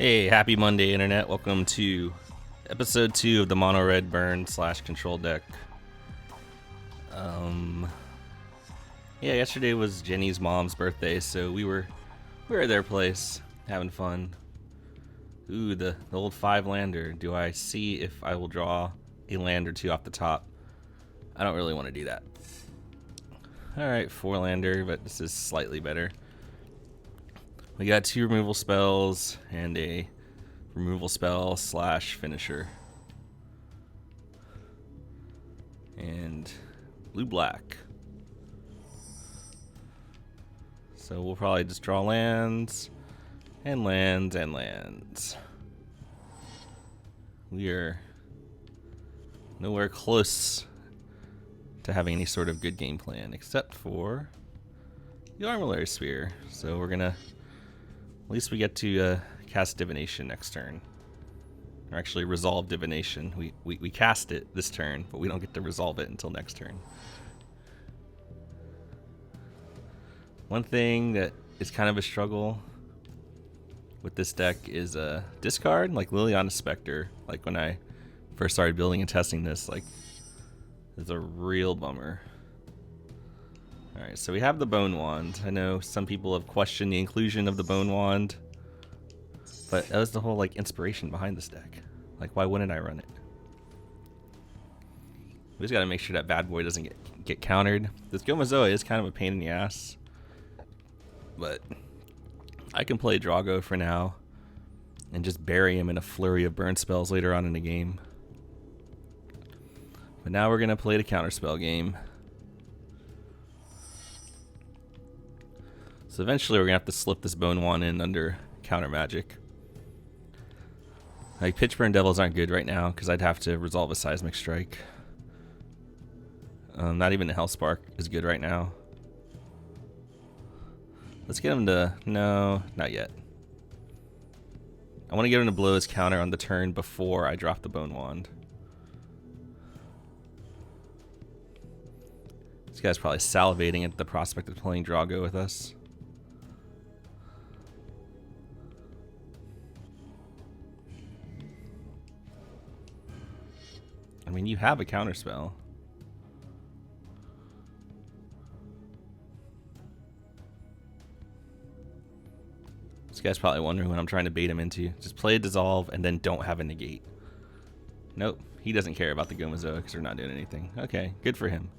Hey, happy Monday, Internet. Welcome to episode 2 of the Mono Red Burn / Control Deck. Yeah, yesterday was Jenny's mom's birthday, so we were at their place having fun. Ooh, the old 5-lander. Do I see if I will draw a land or two off the top? I don't really want to do that. Alright, 4-lander, but this is slightly better. We got 2 removal spells and a removal spell / finisher. And blue-black. So we'll probably just draw lands, and lands, and lands. We are nowhere close to having any sort of good game plan, except for the Armillary Sphere. So we're gonna, at least we get to cast Divination next turn. Or actually resolve Divination. We cast it this turn, but we don't get to resolve it until next turn. One thing that is kind of a struggle with this deck is a discard, like Liliana Spectre. Like when I first started building and testing this, like, it's a real bummer. Alright, so we have the Bone Wand. I know some people have questioned the inclusion of the Bone Wand, but that was the whole like inspiration behind this deck. Like, why wouldn't I run it? We just gotta make sure that bad boy doesn't get countered. This Gomazoa is kind of a pain in the ass, but I can play Drago for now and just bury him in a flurry of burn spells later on in the game. But now we're gonna play the counterspell game. So eventually we're gonna have to slip this Bone Wand in under counter magic. Like, Pitchburn Devils aren't good right now because I'd have to resolve a Seismic Strike. Not even the Hellspark is good right now. Let's get him to... No, not yet. I want to get him to blow his counter on the turn before I drop the Bone Wand. This guy's probably salivating at the prospect of playing Drago with us. I mean, you have a counterspell. This guy's probably wondering what I'm trying to bait him into. Just play a Dissolve and then don't have a negate. Nope, he doesn't care about the Gomazoa because we're not doing anything. Okay, good for him.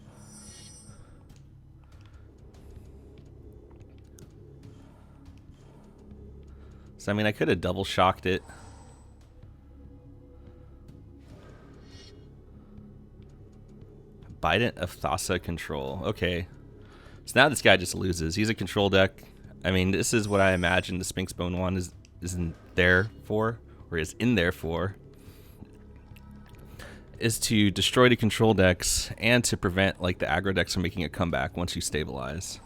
So, I mean, I could have double shocked it. Bident of Thassa control. Okay. So now this guy just loses. He's a control deck. I mean, this is what I imagine the Sphinx Bone Wand is in there for, or is in there for, is to destroy the control decks and to prevent like the aggro decks from making a comeback once you stabilize.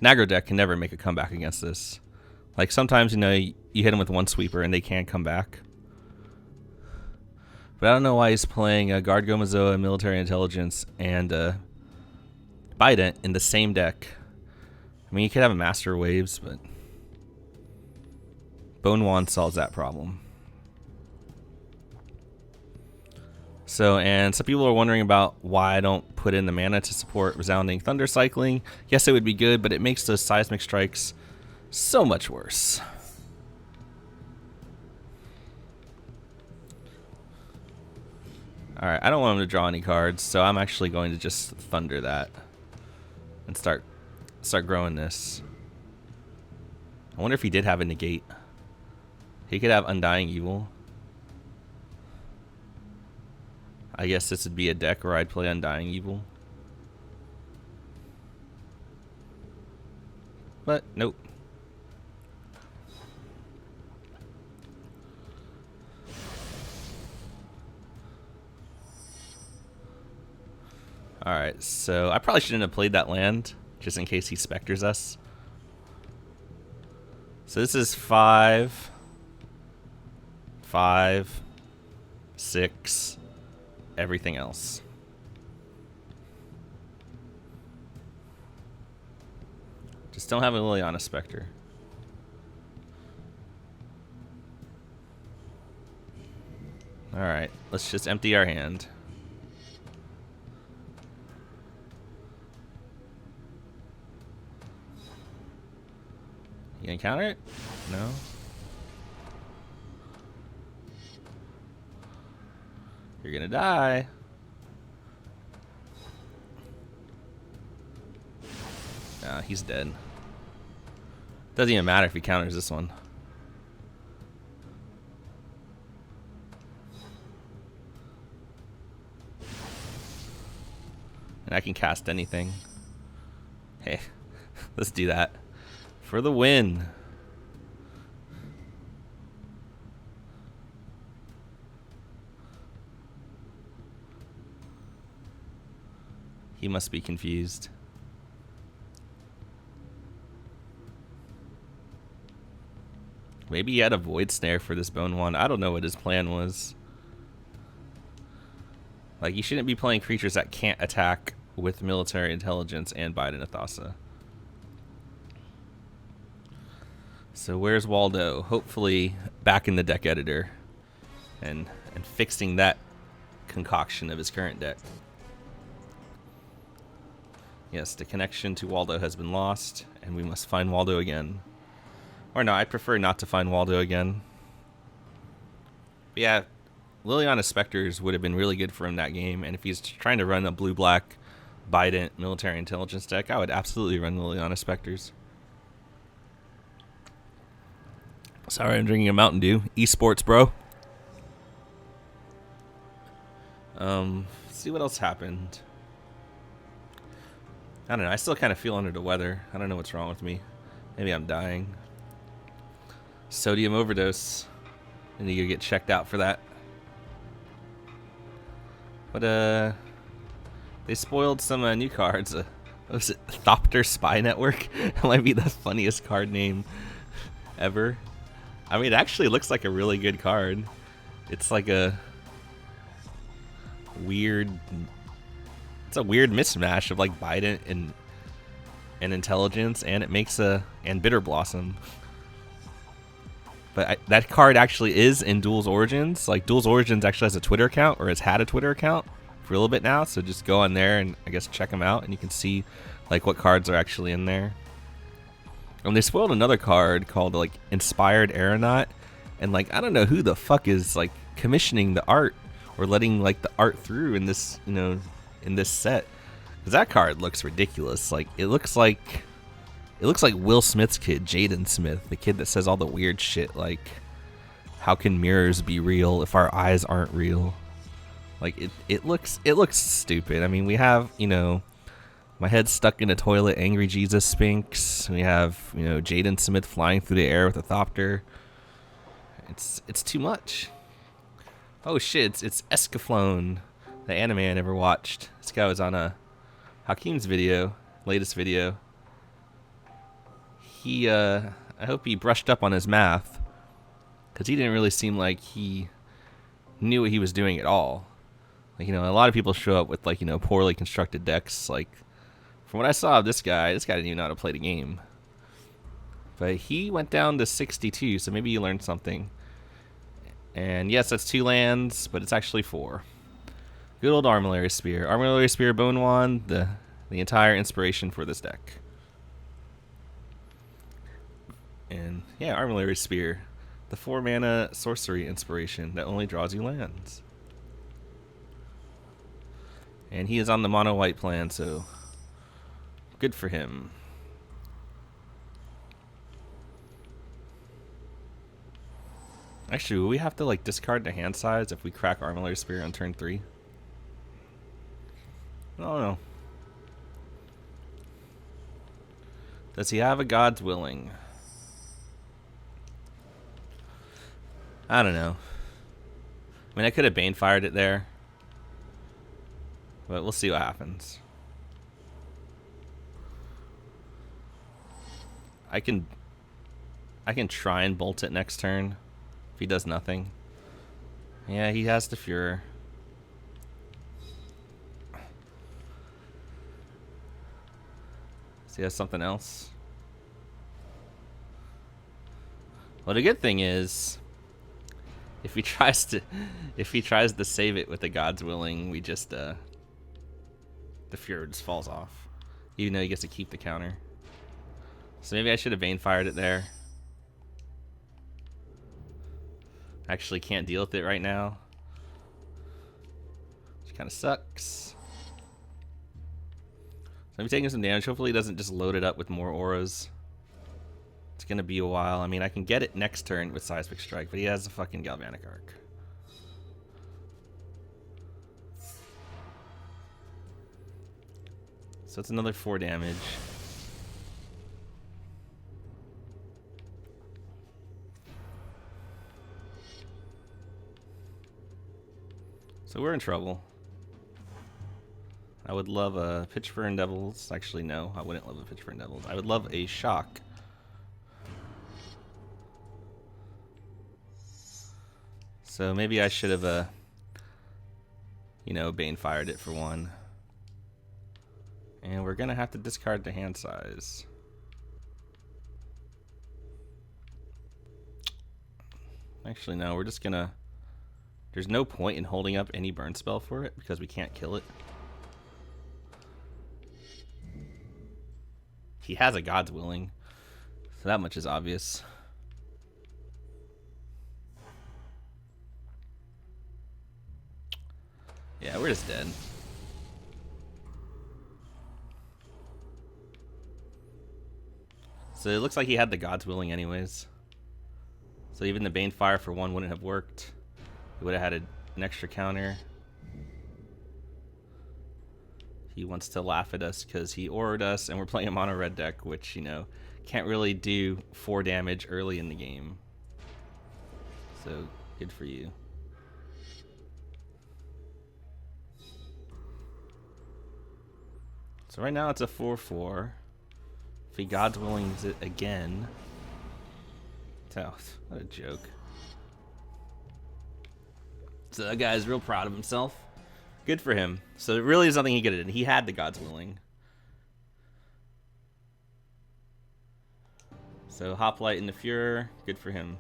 An aggro deck can never make a comeback against this. Like, sometimes, you know, you hit them with one sweeper and they can come back. But I don't know why he's playing a Guard Gomazoa, Military Intelligence, and Bident in the same deck. I mean, you could have a Master Waves, but Bone Wand solves that problem. So, and some people are wondering about why I don't put in the mana to support Resounding Thunder cycling. Yes, it would be good, but it makes those Seismic Strikes so much worse. Alright, I don't want him to draw any cards, so I'm actually going to just Thunder that and start growing this. I wonder if he did have a negate. He could have Undying Evil. I guess this would be a deck where I'd play Undying Evil. But, nope. Alright, so I probably shouldn't have played that land, just in case he specters us. So this is 5, 5, 6, everything else. Just don't have a Liliana Spectre. Alright, let's just empty our hand. You gonna counter it? No? You're gonna die. Nah, he's dead. Doesn't even matter if he counters this one. And I can cast anything. Hey, let's do that. For the win. He must be confused. Maybe he had a void snare for this bone one. I don't know what his plan was. Like, you shouldn't be playing creatures that can't attack with military intelligence and Biden Athasa. So where's Waldo? Hopefully back in the deck editor and fixing that concoction of his current deck. Yes, the connection to Waldo has been lost, and we must find Waldo again. Or no, I prefer not to find Waldo again. But yeah, Liliana Spectres would have been really good for him that game, and if he's trying to run a blue-black Bident military intelligence deck, I would absolutely run Liliana Spectres. Sorry, I'm drinking a Mountain Dew. Esports, bro. Let's see what else happened. I don't know. I still kind of feel under the weather. I don't know what's wrong with me. Maybe I'm dying. Sodium overdose. I need to get checked out for that. But, they spoiled some new cards. What was it? Thopter Spy Network? That might be the funniest card name ever. I mean, it actually looks like a really good card. It's like a weird... It's a weird mismatch of like Bident and intelligence, and it makes and Bitter Blossom. But that card actually is in Duel's Origins. Like, Duel's Origins actually has a Twitter account, or has had a Twitter account for a little bit now. So just go on there and I guess check them out, and you can see like what cards are actually in there. And they spoiled another card called like Inspired Aeronaut, and like I don't know who the fuck is like commissioning the art or letting like the art through in this, you know, in this set, because that card looks ridiculous. Like it looks like Will Smith's kid, Jaden Smith, the kid that says all the weird shit like, how can mirrors be real if our eyes aren't real? Like it looks stupid. I mean, we have, you know, my head stuck in a toilet, Angry Jesus Sphinx. We have, you know, Jaden Smith flying through the air with a Thopter. It's too much. Oh shit, it's Escaflowne, the anime I never watched. This guy was on Hakeem's video, latest video. He, I hope he brushed up on his math, because he didn't really seem like he knew what he was doing at all. Like, you know, a lot of people show up with like, you know, poorly constructed decks. Like, from what I saw of this guy didn't even know how to play the game. But he went down to 62, so maybe you learned something. And yes, that's 2 lands, but it's actually 4. Good old Armillary Spear. Armillary Spear, Bone Wand, the entire inspiration for this deck. And yeah, Armillary Spear, the 4-mana sorcery inspiration that only draws you lands. And he is on the mono white plan, so good for him. Actually, will we have to like discard the hand size if we crack Armillary Spear on turn 3? I don't know. Does he have a God's Willing? I don't know. I mean, I could have Banefired it there, but we'll see what happens. I can try and bolt it next turn if he does nothing. Yeah, he has the Fuhrer. So he has something else. Well, the good thing is If he tries to save it with the God's Willing, we just the Fuhrer just falls off, even though he gets to keep the counter. So maybe I should have Bane fired it there. Actually can't deal with it right now, which kind of sucks. So I'm taking some damage. Hopefully he doesn't just load it up with more auras. It's gonna be a while. I mean, I can get it next turn with Seismic Strike, but he has a fucking Galvanic Arc. So it's another 4 damage. So we're in trouble. I would love a Pitchburn Devils. Actually, no, I wouldn't love a Pitchburn Devils. I would love a Shock. So maybe I should have, you know, Bane fired it for 1. And we're gonna have to discard the hand size. Actually, no, we're just gonna... There's no point in holding up any burn spell for it because we can't kill it. He has a God's Willing, so that much is obvious. Yeah, we're just dead. So it looks like he had the God's Willing anyways. So even the Bane Fire for 1 wouldn't have worked. He would have had an extra counter. He wants to laugh at us because he aurored us and we're playing him on a red deck, which, you know, can't really do 4 damage early in the game. So, good for you. So right now it's a 4-4. If he God's Willings it again... Oh, what a joke. So that guy's real proud of himself. Good for him. So it really is nothing he could have done. He had the God's Willing. So Hoplite in the Fuhrer. Good for him.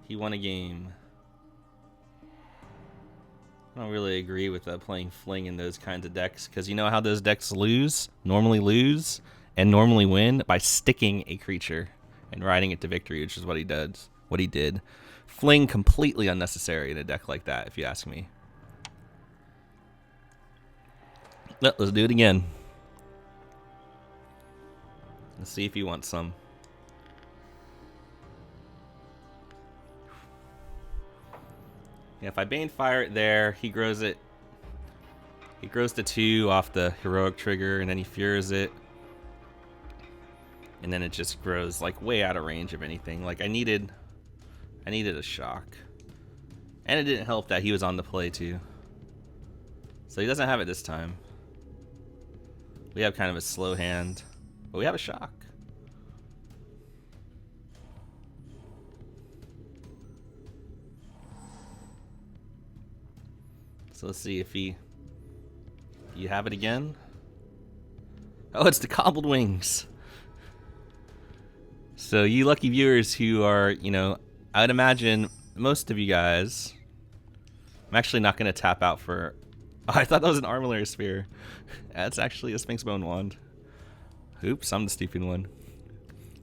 He won a game. I don't really agree with playing Fling in those kinds of decks, because you know how those decks normally lose, and normally win by sticking a creature and riding it to victory, which is what he did. Fling completely unnecessary in a deck like that, if you ask me. Let's do it again. Let's see if he wants some. Yeah, if I Bane Fire it there, he grows it. He grows to 2 off the heroic trigger, and then he Fuhrs it. And then it just grows like way out of range of anything. Like I needed a Shock. And it didn't help that he was on the play too. So he doesn't have it this time. We have kind of a slow hand, but we have a Shock. So let's see if you have it again. Oh, it's the Cobbled Wings. So you lucky viewers who are, you know, I would imagine most of you guys... I'm actually not going to tap out for... Oh, I thought that was an Armillary Sphere. That's actually a Sphinx Bone Wand. Oops, I'm the stupid one.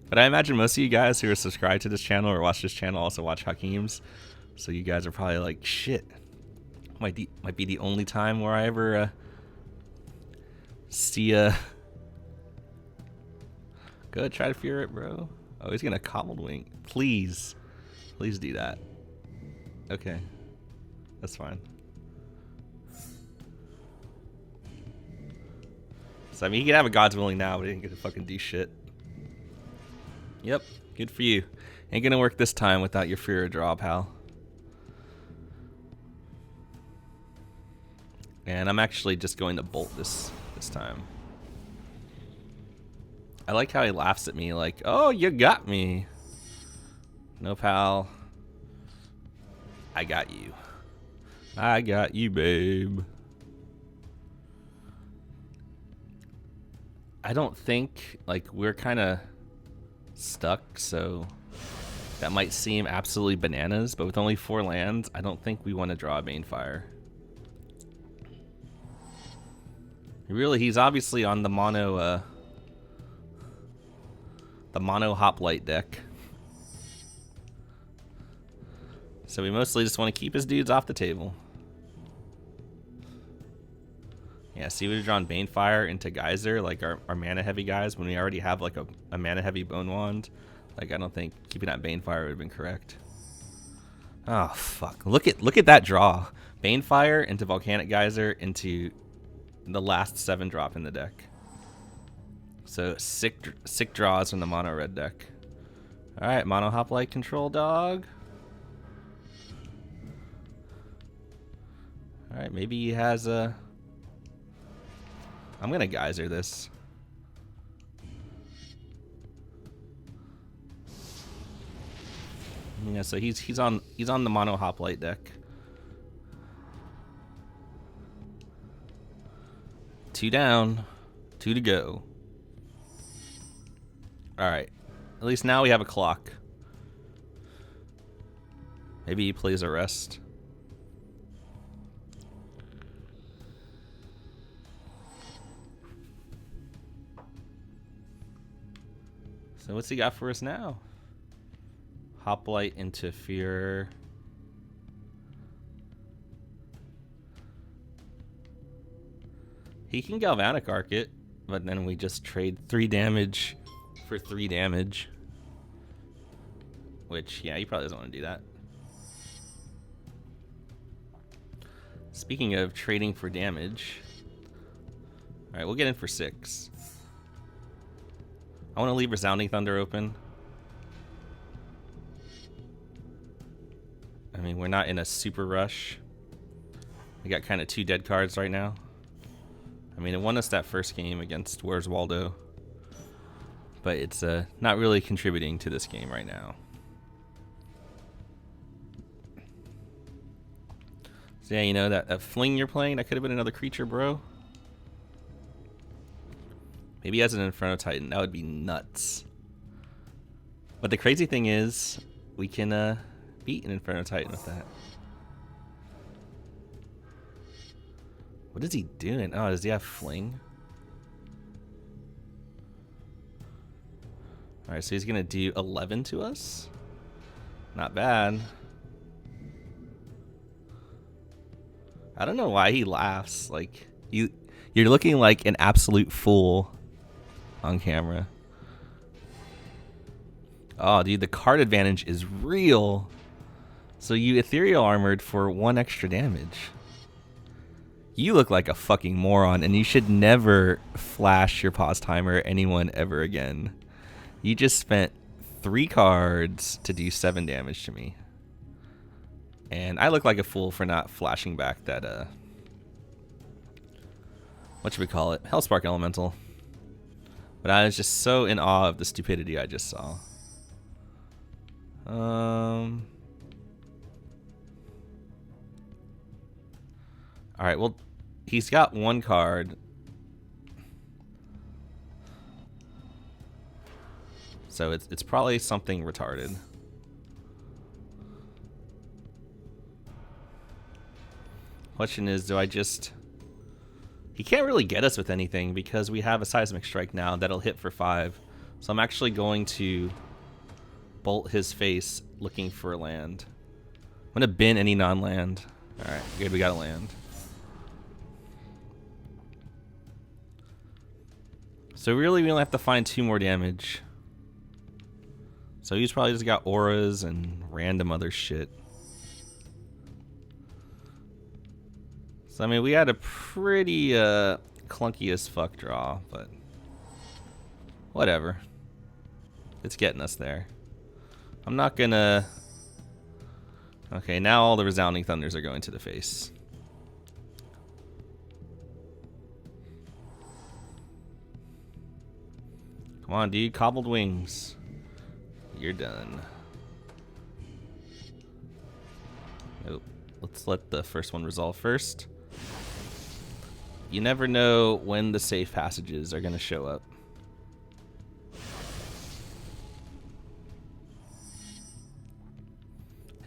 But I imagine most of you guys who are subscribed to this channel or watch this channel also watch Hakim's. So you guys are probably like, shit. Might be the only time where I ever see a... Go ahead, try to fear it, bro. Oh, he's gonna Cobbled Wing. Please. Please do that. Okay. That's fine. So, I mean, he can have a God's Willing now, but he didn't get to fucking do shit. Yep. Good for you. Ain't gonna work this time without your Fuhrer draw, pal. And I'm actually just going to bolt this time. I like how he laughs at me like, oh, you got me. No, pal. I got you. I got you, babe. I don't think, like, we're kind of stuck, so That might seem absolutely bananas, but with only 4 lands, I don't think we want to draw a Banefire. Really, he's obviously on the mono hoplite deck. So we mostly just want to keep his dudes off the table. Yeah, see, we've drawn Banefire into Geyser, like our mana heavy guys, when we already have like a mana heavy Bone Wand. Like, I don't think keeping that Banefire would have been correct. Oh fuck! Look at that draw. Banefire into Volcanic Geyser into the last 7 drop in the deck. So sick draws from the mono red deck. All right, mono hoplite control dog. All right, maybe he has a. I'm gonna Geyser this. Yeah, so he's on the mono hoplite deck. 2 down, 2 to go. All right, at least now we have a clock. Maybe he plays a rest. So what's he got for us now? Hoplite into Fear. He can Galvanic Arc it, but then we just trade 3 damage for 3 damage. Which, yeah, he probably doesn't want to do that. Speaking of trading for damage. Alright, we'll get in for 6. I want to leave Resounding Thunder open. I mean, we're not in a super rush. We got kind of 2 dead cards right now. I mean, it won us that first game against Where's Waldo. But it's not really contributing to this game right now. So yeah, you know, that fling you're playing, that could have been another creature, bro. Maybe he has an Inferno Titan. That would be nuts. But the crazy thing is, we can beat an Inferno Titan with that. What is he doing? Oh, does he have fling? Alright, so he's gonna do 11 to us? Not bad. I don't know why he laughs. Like, you're looking like an absolute fool on camera. Oh, dude, the card advantage is real. So you ethereal armored for 1 extra damage. You look like a fucking moron, and you should never flash your pause timer anyone ever again. You just spent 3 cards to do 7 damage to me. And I look like a fool for not flashing back that, what should we call it? Hellspark Elemental. But I was just so in awe of the stupidity I just saw. Alright, well, he's got 1 card. So it's probably something retarded. Question is, do I just... He can't really get us with anything because we have a Seismic Strike now that'll hit for 5. So I'm actually going to bolt his face looking for a land. I'm going to bin any non-land. Alright, good, we got a land. So really we only have to find 2 more damage. So he's probably just got auras and random other shit. So I mean, we had a pretty clunky as fuck draw, but whatever. It's getting us there. I'm not gonna... Okay, now all the Resounding Thunders are going to the face. Come on, dude. Cobbled Wings. You're done. Nope. Let's let the first one resolve first. You never know when the safe passages are going to show up.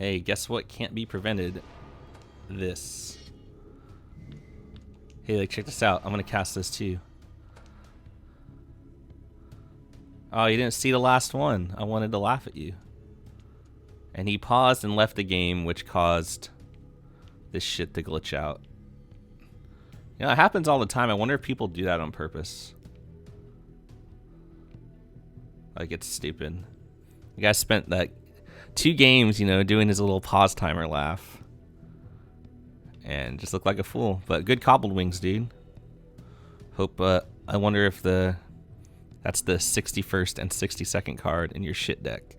Hey, guess what can't be prevented? This. Hey, like, check this out. I'm gonna cast this too. Oh, you didn't see the last one. I wanted to laugh at you. And he paused and left the game, which caused this shit to glitch out. You know, it happens all the time. I wonder if people do that on purpose. Like, it's stupid. The guy spent like 2 games, you know, doing his little pause timer laugh. And just looked like a fool. But good Cobbled Wings, dude. Hope, I wonder if that's the 61st and 62nd card in your shit deck.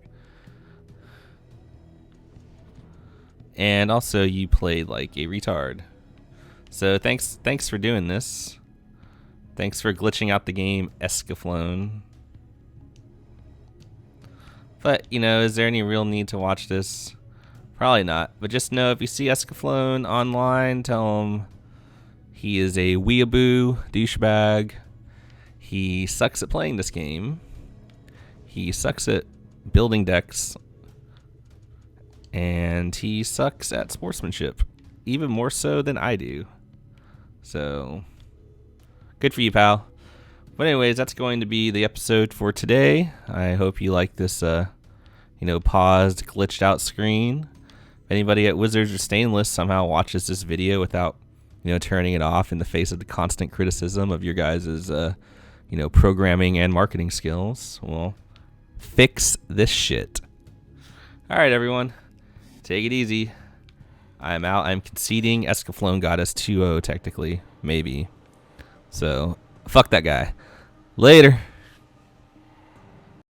And also, you played like a retard. So thanks for doing this. Thanks for glitching out the game, Escaflowne. But, you know, is there any real need to watch this? Probably not. But just know, if you see Escaflowne online, tell him he is a weeaboo douchebag. He sucks at playing this game. He sucks at building decks. And he sucks at sportsmanship. Even more so than I do. So, good for you, pal. But anyways, that's going to be the episode for today. I hope you like this, you know, paused, glitched out screen. If anybody at Wizards or Stainless somehow watches this video without, you know, turning it off in the face of the constant criticism of your guys' you know, programming and marketing skills, well, fix this shit. All right, everyone. Take it easy. I'm out. I'm conceding Escaflowne got us 2-0 technically. Maybe. So, fuck that guy. Later.